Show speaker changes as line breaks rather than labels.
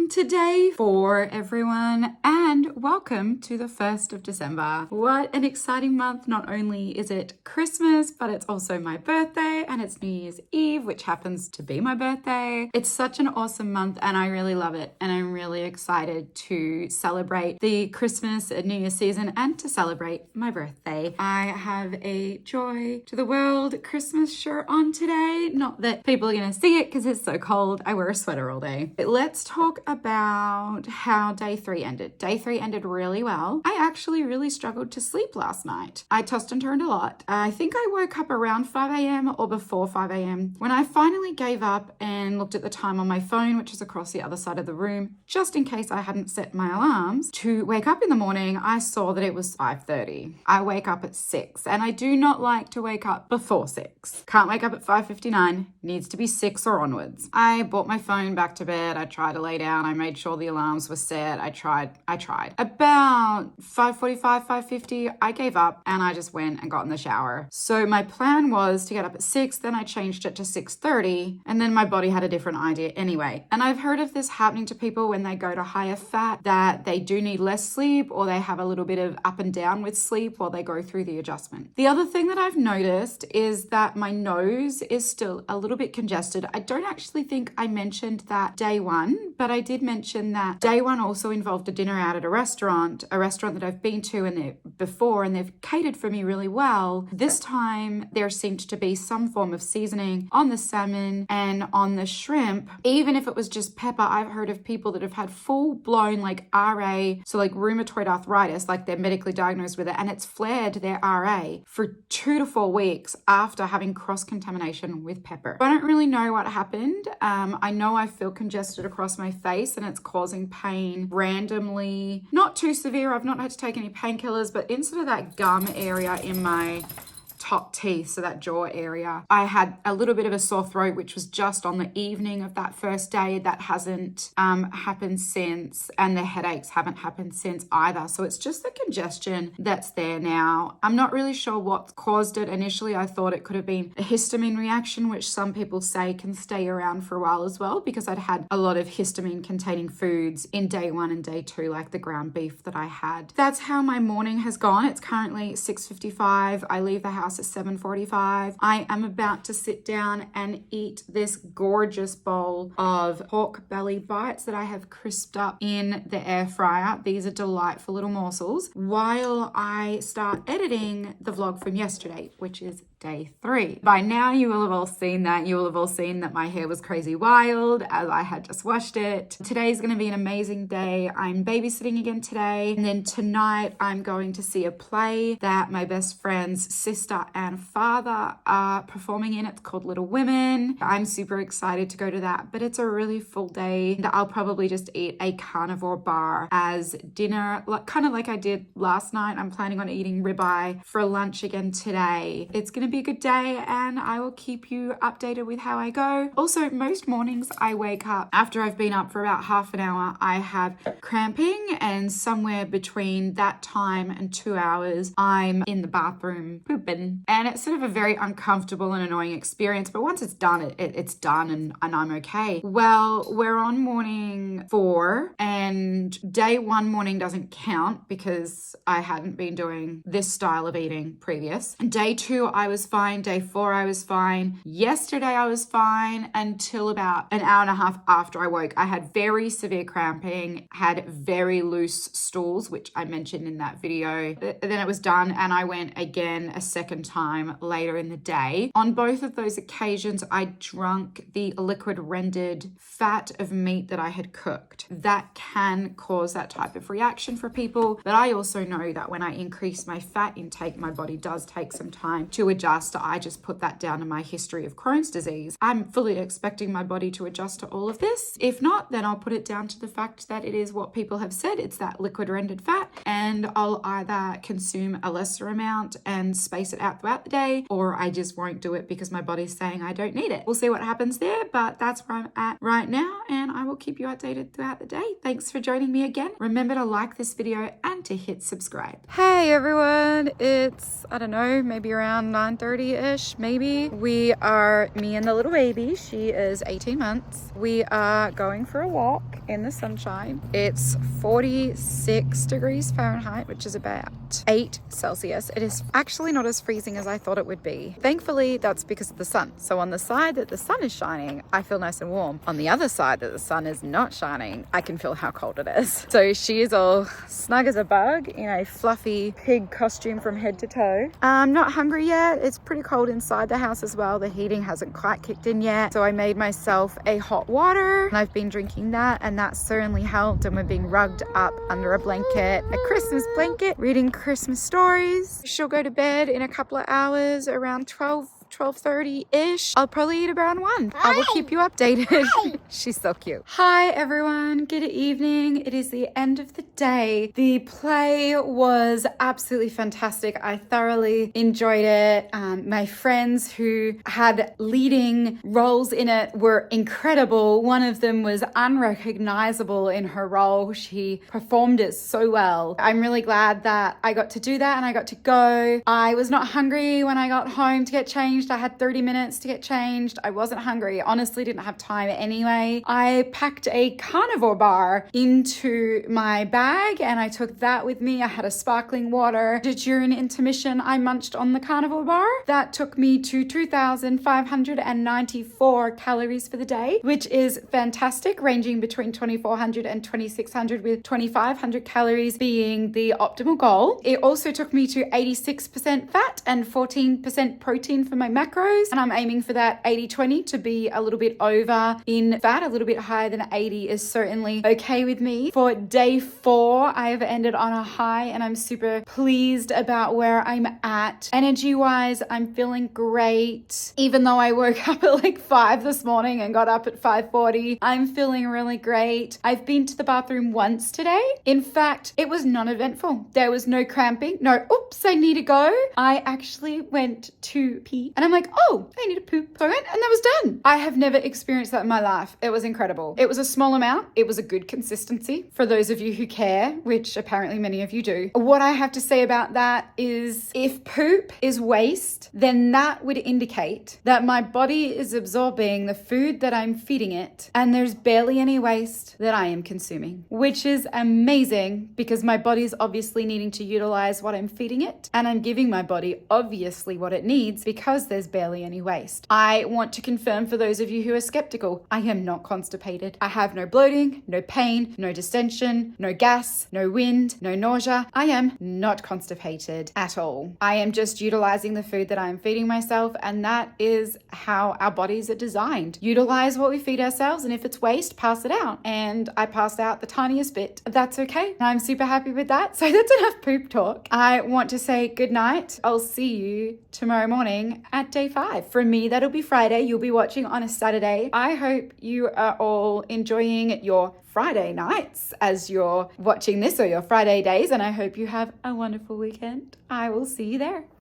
Welcome to day 4, everyone, and welcome to the 1st of December. What an exciting month. Not only is it Christmas, but it's also my birthday and it's New Year's Eve, which happens to be my birthday. It's such an awesome month and I really love it. And I'm really excited to celebrate the Christmas and New Year's season and to celebrate my birthday. I have a Joy to the World Christmas shirt on today. Not that people are going to see it because it's so cold. I wear a sweater all day. But let's talk about how day 3 ended. Day 3 ended really well. I actually really struggled to sleep last night. I tossed and turned a lot. I think I woke up around 5 a.m. or before 5 a.m. when I finally gave up and looked at the time on my phone, which is across the other side of the room, just in case I hadn't set my alarms to wake up in the morning. I saw that it was 5:30. I wake up at 6 and I do not like to wake up before 6. Can't wake up at 5:59. Needs to be 6 or onwards. I brought my phone back to bed. I tried to lay down. I made sure the alarms were set. I tried. About 5:45, 5:50, I gave up and I just went and got in the shower. So my plan was to get up at 6, then I changed it to 6:30, and then my body had a different idea anyway. And I've heard of this happening to people when they go to higher fat, that they do need less sleep or they have a little bit of up and down with sleep while they go through the adjustment. The other thing that I've noticed is that my nose is still a little bit congested. I don't actually think I mentioned that day 1, but I did mention that day 1 also involved a dinner out at a restaurant that I've been to before, and they've catered for me really well. This time there seemed to be some form of seasoning on the salmon and on the shrimp. Even if it was just pepper, I've heard of people that have had full-blown like RA, so like rheumatoid arthritis, like they're medically diagnosed with it, and it's flared their RA for 2 to 4 weeks after having cross-contamination with pepper. I don't really know what happened. I know I feel congested across my face and it's causing pain randomly. Not too severe. I've not had to take any painkillers, but instead of that gum area in my top teeth, so that jaw area, I had a little bit of a sore throat, which was just on the evening of that first day. That hasn't happened since, and the headaches haven't happened since either. So it's just the congestion that's there now. I'm not really sure what caused it. Initially, I thought it could have been a histamine reaction, which some people say can stay around for a while as well, because I'd had a lot of histamine containing foods in day 1 and day 2, like the ground beef that I had. That's how my morning has gone. It's currently 6:55. I leave the house at 7:45. I am about to sit down and eat this gorgeous bowl of pork belly bites that I have crisped up in the air fryer. These are delightful little morsels while I start editing the vlog from yesterday, which is day 3. By now you will have all seen that. You will have all seen that my hair was crazy wild as I had just washed it. Today's going to be an amazing day. I'm babysitting again today, and then tonight I'm going to see a play that my best friend's sister and father are performing in. It's called Little Women. I'm super excited to go to that, but it's a really full day and I'll probably just eat a carnivore bar as dinner, kind of like I did last night. I'm planning on eating ribeye for lunch again today. It's going to be a good day and I will keep you updated with how I go. Also, most mornings I wake up after I've been up for about half an hour. I have cramping, and somewhere between that time and 2 hours I'm in the bathroom pooping, and it's sort of a very uncomfortable and annoying experience, but once it's done, it's done and I'm okay. Well, we're on morning 4 and day 1 morning doesn't count because I hadn't been doing this style of eating previous. Day 2 I was fine. Day 4 I was fine. Yesterday I was fine until about an hour and a half after I woke. I had very severe cramping, had very loose stools, which I mentioned in that video. Then it was done and I went again a second time later in the day. On both of those occasions I drank the liquid rendered fat of meat that I had cooked. That can cause that type of reaction for people, but I also know that when I increase my fat intake, my body does take some time to adjust. I just put that down to my history of Crohn's disease. I'm fully expecting my body to adjust to all of this. If not, then I'll put it down to the fact that it is what people have said. It's that liquid rendered fat, and I'll either consume a lesser amount and space it out throughout the day, or I just won't do it because my body's saying I don't need it. We'll see what happens there, but that's where I'm at right now, and I will keep you updated throughout the day. Thanks for joining me again. Remember to like this video and to hit subscribe. Hey everyone, it's, I don't know, maybe around 9:30-ish, maybe. Me and the little baby, she is 18 months. We are going for a walk in the sunshine. It's 46 degrees Fahrenheit, which is about 8 Celsius. It is actually not as freezing as I thought it would be. Thankfully, that's because of the sun. So on the side that the sun is shining, I feel nice and warm. On the other side that the sun is not shining, I can feel how cold it is. So she is all snug as a bug in a fluffy pig costume from head to toe. I'm not hungry yet. It's pretty cold inside the house as well. The heating hasn't quite kicked in yet. So I made myself a hot water and I've been drinking that, and that certainly helped. And we've been rugged up under a blanket, a Christmas blanket, reading Christmas stories. She'll go to bed in a couple of hours around 12:30-ish. I'll probably eat around 1. I will keep you updated. She's so cute. Hi everyone, good evening. It is the end of the day. The play was absolutely fantastic. I thoroughly enjoyed it. My friends who had leading roles in it were incredible. One of them was unrecognizable in her role. She performed it so well. I'm really glad that I got to do that and I got to go. I was not hungry when I got home to get changed. I had 30 minutes to get changed. I wasn't hungry. Honestly, didn't have time anyway. I packed a carnivore bar into my bag and I took that with me. I had a sparkling water. During intermission, I munched on the carnivore bar. That took me to 2,594 calories for the day, which is fantastic, ranging between 2,400 and 2,600, with 2,500 calories being the optimal goal. It also took me to 86% fat and 14% protein for my macros, and I'm aiming for that 80-20 to be a little bit over in fat. A little bit higher than 80 is certainly okay with me. For day 4, I have ended on a high and I'm super pleased about where I'm at. Energy wise, I'm feeling great. Even though I woke up at like 5 this morning and got up at 5:40, I'm feeling really great. I've been to the bathroom once today. In fact, it was non-eventful. There was no cramping, no oops, I need to go. I actually went to pee and I'm like, oh, I need to poop. So I went and that was done. I have never experienced that in my life. It was incredible. It was a small amount. It was a good consistency for those of you who care, which apparently many of you do. What I have to say about that is if poop is waste, then that would indicate that my body is absorbing the food that I'm feeding it and there's barely any waste that I am consuming, which is amazing because my body's obviously needing to utilize what I'm feeding it and I'm giving my body obviously what it needs because there's barely any waste. I want to confirm for those of you who are skeptical, I am not constipated. I have no bloating, no pain, no distension, no gas, no wind, no nausea. I am not constipated at all. I am just utilizing the food that I am feeding myself, and that is how our bodies are designed. Utilize what we feed ourselves, and if it's waste, pass it out. And I passed out the tiniest bit. That's okay. I'm super happy with that. So that's enough poop talk. I want to say good night. I'll see you tomorrow morning at day 5. For me, that'll be Friday. You'll be watching on a Saturday. I hope you are all enjoying your Friday nights as you're watching this, or your Friday days, and I hope you have a wonderful weekend. I will see you there.